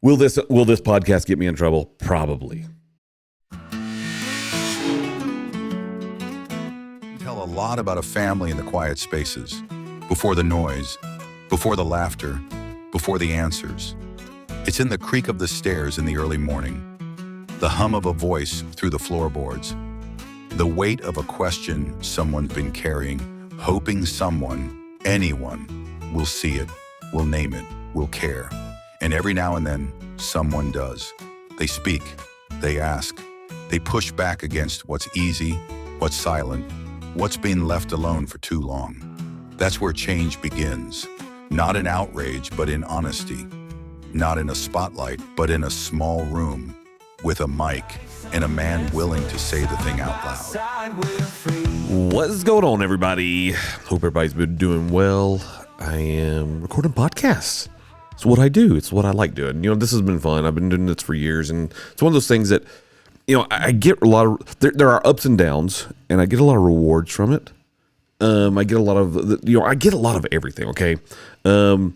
Will this podcast get me in trouble? Probably. Tell a lot about a family in the quiet spaces, before the noise, before the laughter, before the answers. It's in the creak of the stairs in the early morning, the hum of a voice through the floorboards, the weight of a question someone's been carrying, hoping someone, anyone, will see it, will name it, will care. And every now and then, someone does. They speak, they ask, they push back against what's easy, what's silent, what's been left alone for too long. That's where change begins. Not in outrage, but in honesty. Not in a spotlight, but in a small room with a mic and a man willing to say the thing out loud. What is going on, everybody? Hope everybody's been doing well. I am recording podcasts. It's what I do. It's what I like doing. This has been fun. I've been doing this for years, and it's one of those things that, I get a lot of, there are ups and downs, and I get a lot of rewards from it. I get a lot of, I get a lot of everything, okay? That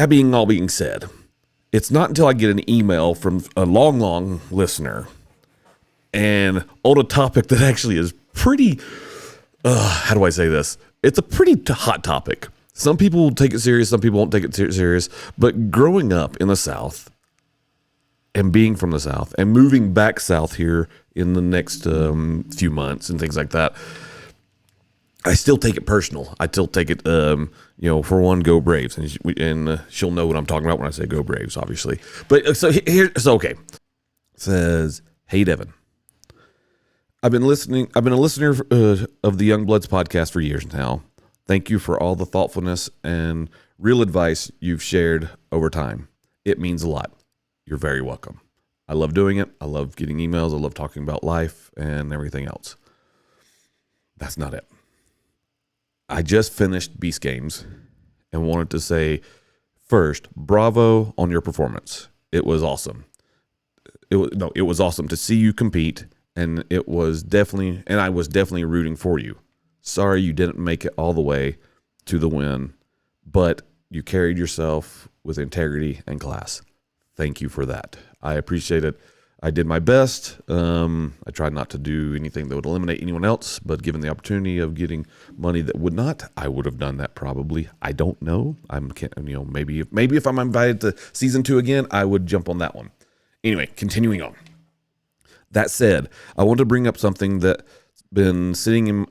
being said, it's not until I get an email from a long listener and on a topic that actually is pretty, how do I say this? It's a pretty hot topic. Some people will take it serious, some people won't take it serious. But growing up in the South and being from the South and moving back south here in the next few months and things like that, I still take it personal. I still take it, for one, go Braves. And she'll know what I'm talking about when I say go Braves, obviously. But okay. It says, "Hey, Devin. I've been a listener of the Young Bloods podcast for years now. Thank you for all the thoughtfulness and real advice you've shared over time. It means a lot. You're very welcome. I love doing it. I love getting emails. I love talking about life and everything else." That's not it. I just finished Beast Games and wanted to say, first, bravo on your performance. It was awesome. It was awesome to see you compete, and I was definitely rooting for you. Sorry you didn't make it all the way to the win, but you carried yourself with integrity and class. Thank you for that. I appreciate it. I did my best. I tried not to do anything that would eliminate anyone else, but given the opportunity of getting money that would not, I would have done that probably. I don't know. Maybe if I'm invited to season 2 again, I would jump on that one. Anyway, continuing on. That said, I want to bring up something that's been sitting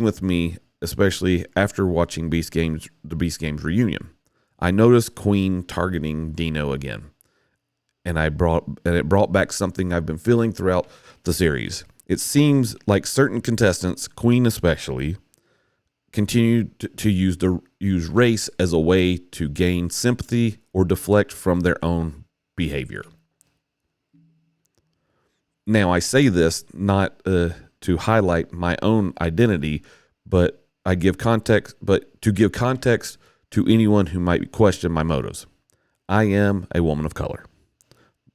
with me, especially after watching the Beast Games reunion. I noticed Queen targeting Dino again, and it brought back something I've been feeling throughout the series. It seems like certain contestants, Queen especially, continue to use race as a way to gain sympathy or deflect from their own behavior. Now, I say this not to highlight my own identity, but to give context to anyone who might question my motives. I am a woman of color.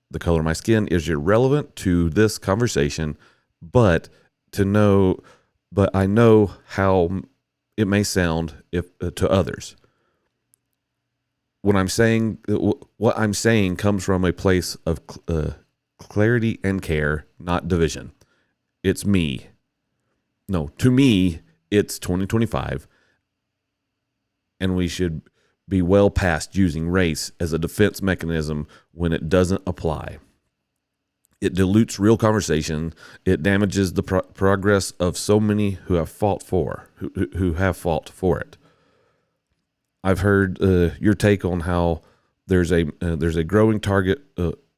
The color of my skin is irrelevant to this conversation, but I know how it may sound to others. What I'm saying comes from a place of clarity and care, not division. It's me. No, to me, it's 2025, and we should be well past using race as a defense mechanism when it doesn't apply. It dilutes real conversation. It damages the progress of so many who have fought for it. I've heard your take on how there's a growing target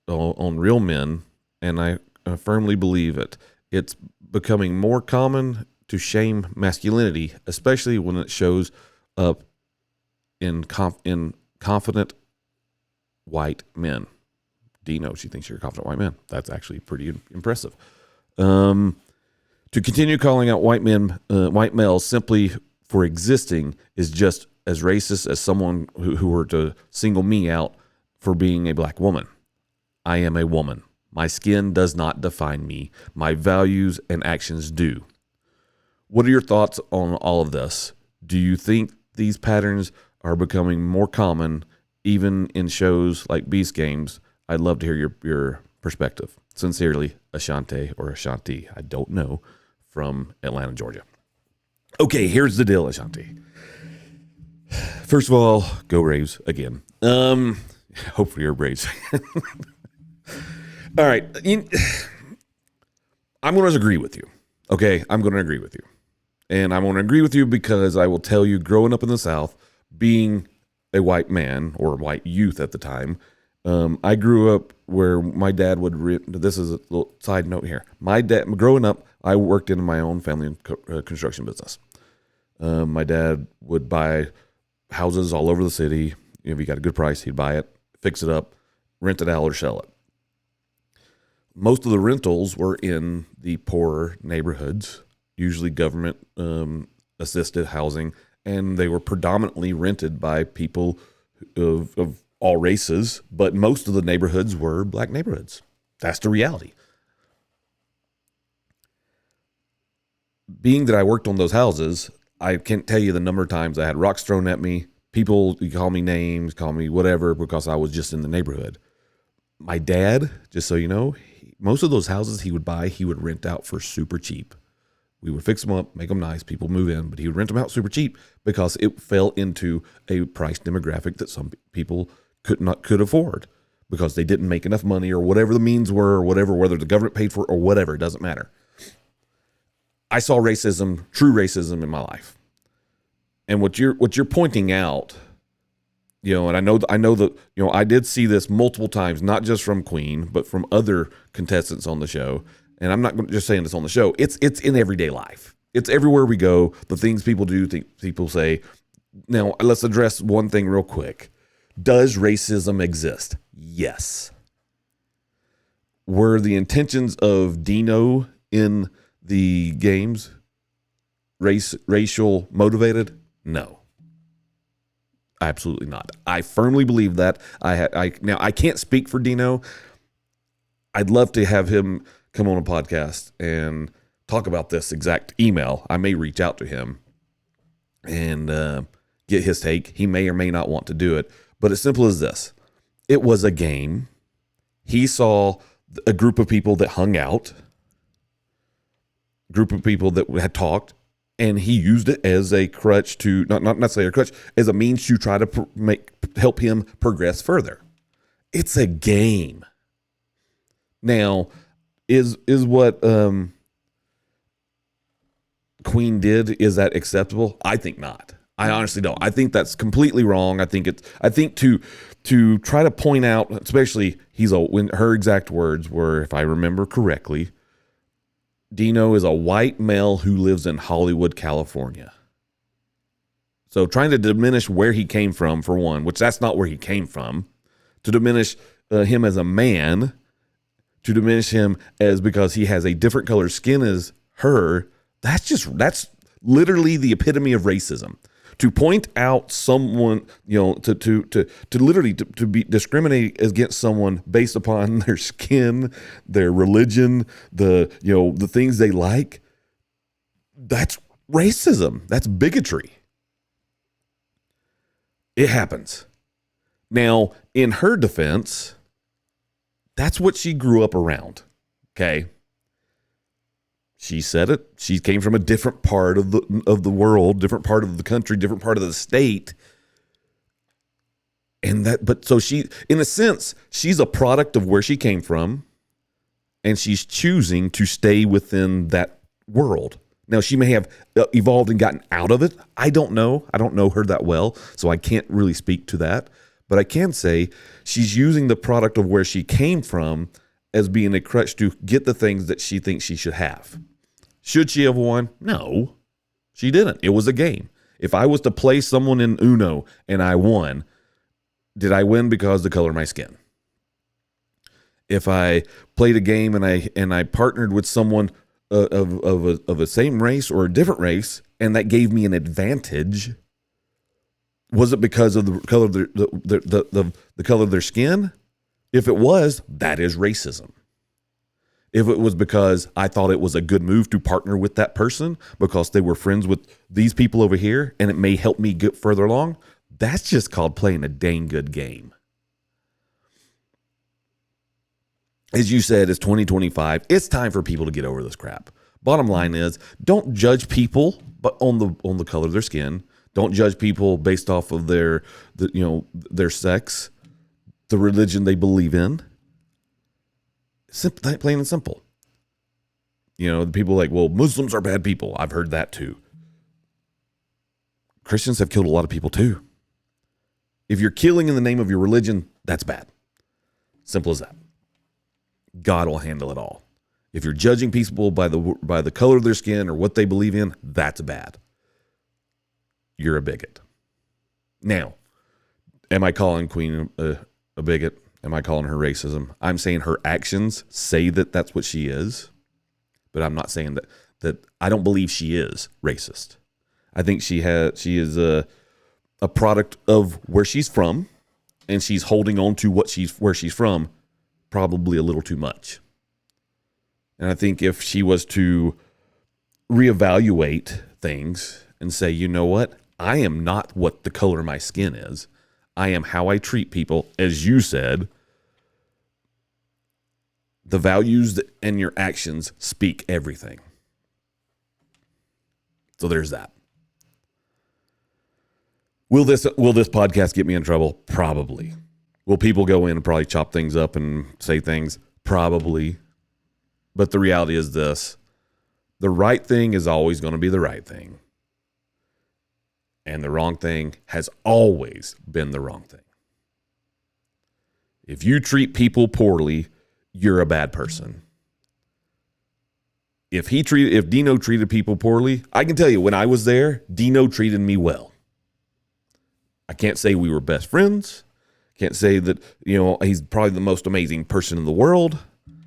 on real men, and I firmly believe it. It's becoming more common to shame masculinity, especially when it shows up in confident white men. Dino, she thinks you're a confident white man. That's actually pretty impressive. To continue calling out white males simply for existing is just as racist as someone who were to single me out for being a black woman. I am a woman. My skin does not define me. My values and actions do. What are your thoughts on all of this? Do you think these patterns are becoming more common even in shows like Beast Games, I'd love to hear your perspective. Sincerely, Ashante or Ashanti, I don't know, from Atlanta, Georgia. Okay, here's the deal, Ashanti. First of all, go Braves again. Hopefully you're Braves. All right. I'm going to agree with you. Okay, I'm going to agree with you. And I'm going to agree with you because I will tell you, growing up in the South, being a white man or white youth at the time, I grew up where my dad would this is a little side note here. My dad, growing up, I worked in my own family construction business. My dad would buy houses all over the city. If he got a good price, he'd buy it, fix it up, rent it out, or sell it. Most of the rentals were in the poorer neighborhoods, usually government assisted housing, and they were predominantly rented by people of all races, but most of the neighborhoods were black neighborhoods. That's the reality. Being that I worked on those houses, I can't tell you the number of times I had rocks thrown at me. People call me names, call me whatever, because I was just in the neighborhood. My dad, just so you know, most of those houses he would buy, he would rent out for super cheap. We would fix them up, make them nice, people move in, but he would rent them out super cheap because it fell into a price demographic that some people could afford because they didn't make enough money or whatever the means were or whatever, whether the government paid for it or whatever, it doesn't matter. I saw racism, true racism in my life. And what you're pointing out, and I know that, I did see this multiple times, not just from Queen, but from other contestants on the show. And I'm not just saying this on the show. It's in everyday life. It's everywhere we go. The things people do, people say. Now, let's address one thing real quick. Does racism exist? Yes. Were the intentions of Dino in the games racial motivated? No. Absolutely not. I firmly believe that. Now I can't speak for Dino. I'd love to have him come on a podcast and talk about this exact email. I may reach out to him and get his take. He may or may not want to do it, but as simple as this. It was a game. He saw a group of people that hung out, group of people that had talked, and he used it as a crutch to, not necessarily a crutch, as a means to try to help him progress further. It's a game. Now, is what Queen did, is that acceptable? I think not. I honestly don't. I think that's completely wrong. I think to try to point out, especially when her exact words were, if I remember correctly, Dino is a white male who lives in Hollywood, California. So trying to diminish where he came from, for one, which that's not where he came from, to diminish him as a man, to diminish him as because he has a different color skin as her, that's literally the epitome of racism. To point out someone, to literally be discriminate against someone based upon their skin, their religion, the things they like, that's racism. That's bigotry. It happens. Now, in her defense, that's what she grew up around. Okay. She said it. She came from a different part of the world, different part of the country, different part of the state. So she, in a sense, she's a product of where she came from, and she's choosing to stay within that world. Now, she may have evolved and gotten out of it. I don't know. I don't know her that well, so I can't really speak to that. But I can say she's using the product of where she came from as being a crutch to get the things that she thinks she should have. Should she have won? No, she didn't. It was a game. If I was to play someone in Uno and I won, did I win because of the color of my skin? If I played a game and I partnered with someone of a same race or a different race, and that gave me an advantage, was it because of the color of the color of their skin? If it was, that is racism. If it was because I thought it was a good move to partner with that person because they were friends with these people over here and it may help me get further along, That's just called playing a dang good game. As you said, it's 2025. It's time for people to get over this crap. Bottom line is, don't judge people but on the color of their skin. Don't judge people based off of their sex, the religion they believe in. Simple, plain and simple. The people are like, well, Muslims are bad people. I've heard that too. Christians have killed a lot of people too. If you're killing in the name of your religion, that's bad. Simple as that. God will handle it all. If you're judging people by the color of their skin or what they believe in, that's bad. You're a bigot. Now, am I calling Queen a bigot? Am I calling her racism? I'm saying her actions say that that's what she is, but I'm not saying that I don't believe she is racist. I think she is a product of where she's from, and she's holding on to where she's from probably a little too much. And I think if she was to reevaluate things and say, you know what? I am not what the color of my skin is. I am how I treat people. As you said, the values and your actions speak everything. So there's that. Will this podcast get me in trouble? Probably. Will people go in and probably chop things up and say things? Probably. But the reality is this: the right thing is always going to be the right thing. And the wrong thing has always been the wrong thing. If you treat people poorly, you're a bad person. If Dino treated people poorly, I can tell you when I was there, Dino treated me well. I can't say we were best friends. Can't say that, he's probably the most amazing person in the world,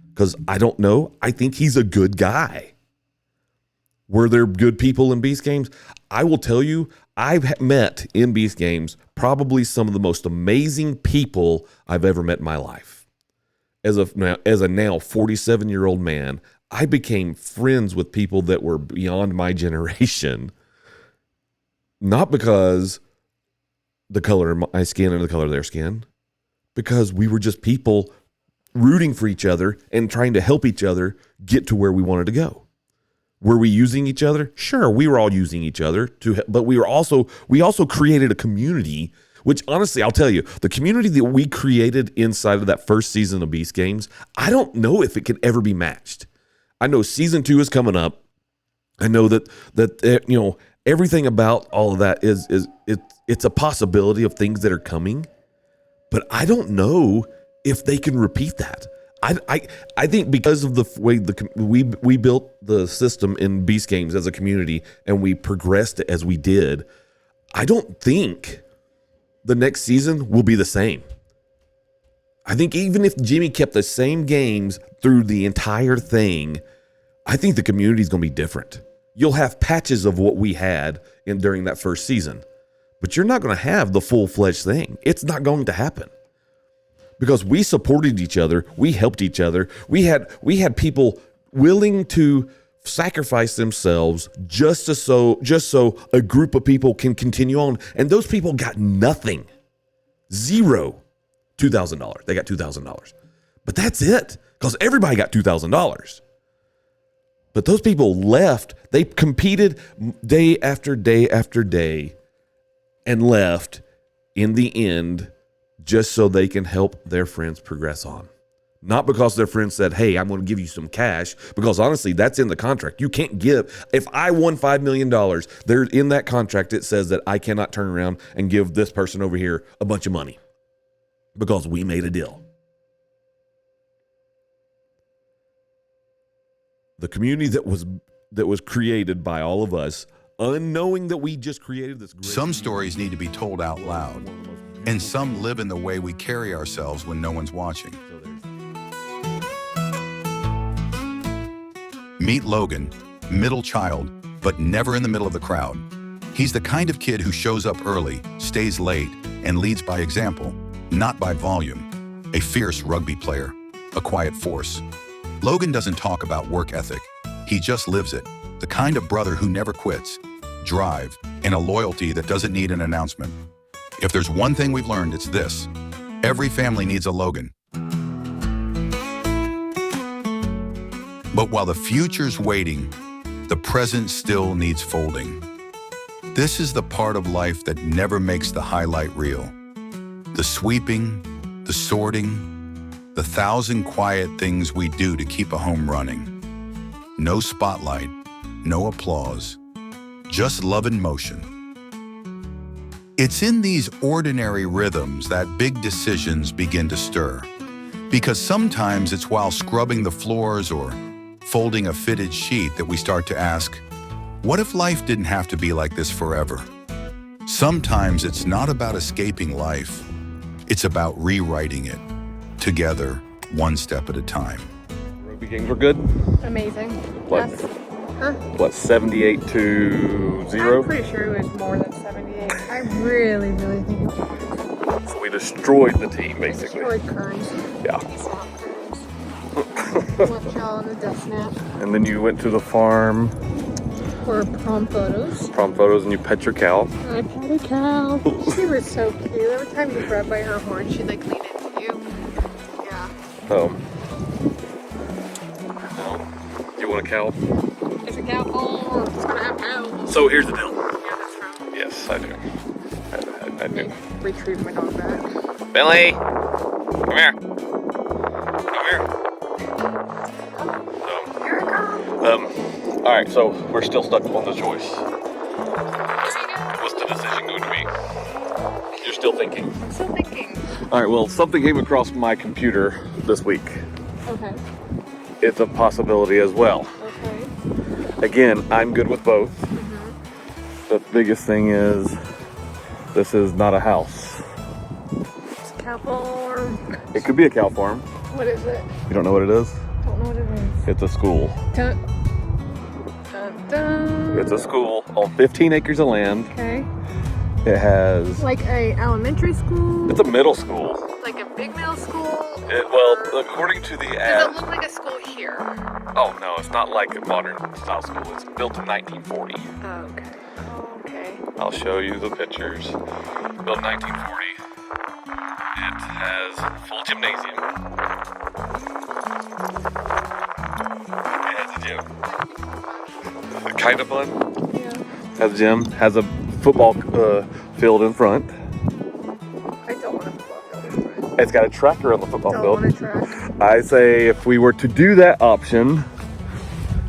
because I don't know. I think he's a good guy. Were there good people in Beast Games? I will tell you, I've met in Beast Games probably some of the most amazing people I've ever met in my life. As a now 47-year-old man, I became friends with people that were beyond my generation. Not because the color of my skin and the color of their skin, because we were just people rooting for each other and trying to help each other get to where we wanted to go. Were we using each other? Sure, we were all using each other but we also created a community, which honestly, I'll tell you, the community that we created inside of that first season of Beast Games, I don't know if it can ever be matched. I know season 2 is coming up. I know that everything about all of that it's a possibility of things that are coming, but I don't know if they can repeat that. I think because of the way we built the system in Beast Games as a community and we progressed as we did, I don't think the next season will be the same. I think even if Jimmy kept the same games through the entire thing, I think the community is going to be different. You'll have patches of what we had during that first season, but you're not going to have the full-fledged thing. It's not going to happen. Because we supported each other, we helped each other. We had people willing to sacrifice themselves just so a group of people can continue on. And those people got nothing. Zero. $2,000. They got $2,000. But that's it. Because everybody got $2,000. But those people left. They competed day after day after day and left in the end just so they can help their friends progress on. Not because their friends said, hey, I'm going to give you some cash, because honestly, that's in the contract. You can't give. If I won $5 million, there in that contract, it says that I cannot turn around and give this person over here a bunch of money because we made a deal. The community that was created by all of us, unknowing that we just created this great Some stories need to be told out loud, and some live in the way we carry ourselves when no one's watching. Meet Logan, middle child, but never in the middle of the crowd. He's the kind of kid who shows up early, stays late, and leads by example, not by volume. A fierce rugby player, a quiet force. Logan doesn't talk about work ethic. He just lives it. The kind of brother who never quits, drive, and a loyalty that doesn't need an announcement. If there's one thing we've learned, it's this. Every family needs a Logan. But while the future's waiting, the present still needs folding. This is the part of life that never makes the highlight reel. The sweeping, the sorting, the 1,000 quiet things we do to keep a home running. No spotlight, no applause, just love and motion. It's in these ordinary rhythms that big decisions begin to stir. Because sometimes it's while scrubbing the floors or folding a fitted sheet that we start to ask, what if life didn't have to be like this forever? Sometimes it's not about escaping life. It's about rewriting it, together, one step at a time. Rugby games were good? Amazing. What? Yes. Huh? What, 78-0? I'm pretty sure it was more than 78. I really, really think it was. So we destroyed the team, basically. Destroyed Kearns. Yeah. Left y'all on the death snap. And then you went to the farm. For prom photos. Prom photos, and you pet your cow. I pet a cow. She was so cute. Every time you grabbed by her horn, she'd like lean into you. Yeah. Oh. No. Do you want a cow? It's a cow farm. It's gonna have cows. So here's the deal. Yeah, that's right. Yes, I do. I do. Retrieve my dog back. Billy! Come here. Come here. Here I come. Alright, so we're still stuck on the choice. What's the decision going to be? You're still thinking? I'm still thinking. Alright, well, something came across my computer this week. Okay. It's a possibility as well. Okay. Again, I'm good with both. The biggest thing is, this is not a house. It's a cow farm. It could be a cow farm. What is it? You don't know what it is? Don't know what it is. It's a school. Dun, dun, dun. It's a school on 15 acres of land. Okay. It has... Like a elementary school? It's a middle school. Like a big middle school? Well, according to the Does ad... it look like a school here? Oh, no, it's not like a modern style school. It's built in 1940. Oh, okay. Oh, okay. I'll show you the pictures. Built in 1940. It has full gymnasium. It has a gym. Kind of fun. Yeah. Has a gym. Has a football field in front. I don't want a football field in front. It's got a tracker on the football Don't field. want a track. I say if we were to do that option,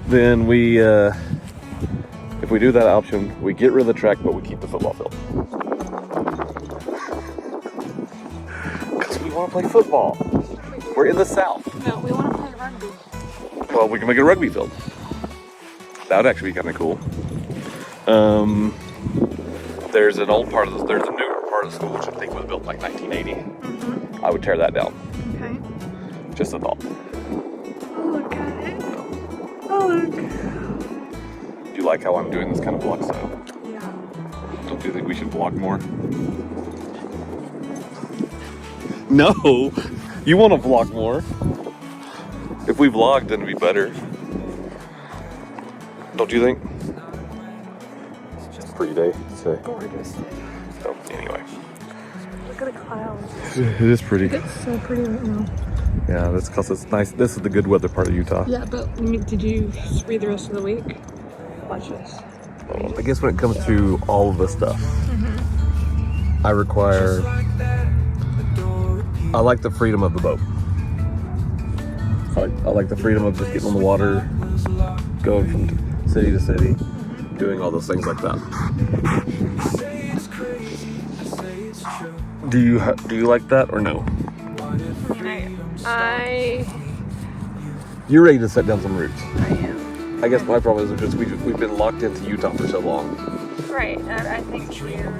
then we, if we do that option, we get rid of the track, but we keep the football field. Because we want to play football. We're in the South. No, we want to play rugby. Well, we can make a rugby field. That would actually be kind of cool. There's an old part of this, there's a newer part of the school, which I think was built in like 1980. I would tear that down. Okay. Just a thought. Oh, look at it. Oh, look. Do you like how I'm doing this kind of vlog style? Yeah. Don't you think we should vlog more? No! You want to vlog more. If we vlogged, then it'd be better. Don't you think? It's just a pretty day today. Gorgeous. So, anyway. Look at the clouds. It is pretty. It's so pretty right now. Yeah, that's because it's nice. This is the good weather part of Utah. Yeah, but did you read the rest of the week? Watch this. I guess when it comes to all of this stuff, I require... I like the freedom of the boat. I like the freedom of just getting on the water, going from city to city, doing all those things like that. Do you like that or no? You're ready to set down some roots. I am. I guess my problem is just we've been locked into Utah for so long. Right, and I think we'll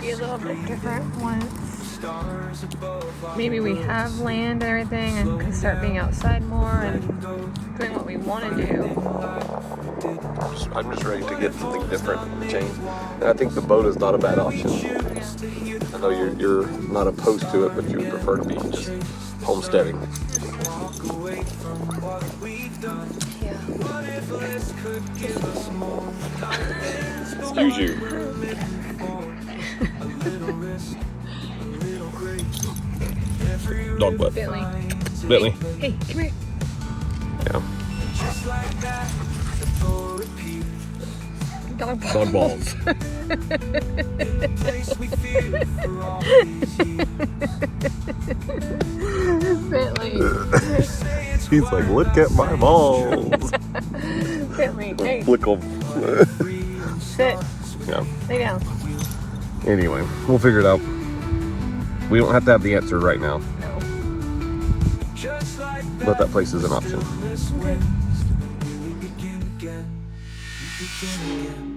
be a little bit different once maybe we have land and everything and can start being outside more and doing what we want to do. I'm just ready to get something different and change. And I think the boat is not a bad option. I know you're not opposed to it, but you would prefer to be just homesteading. Yeah. Excuse you. Dog butt. Bentley. Bentley. Hey, come here. Yeah. Dog balls. Dog balls. Bentley. He's like, look at my balls. Bentley. Hey, Flick 'em. sit. Yeah. Lay down. Anyway, we'll figure it out. We don't have to have the answer right now, No. but that place is an option. Okay.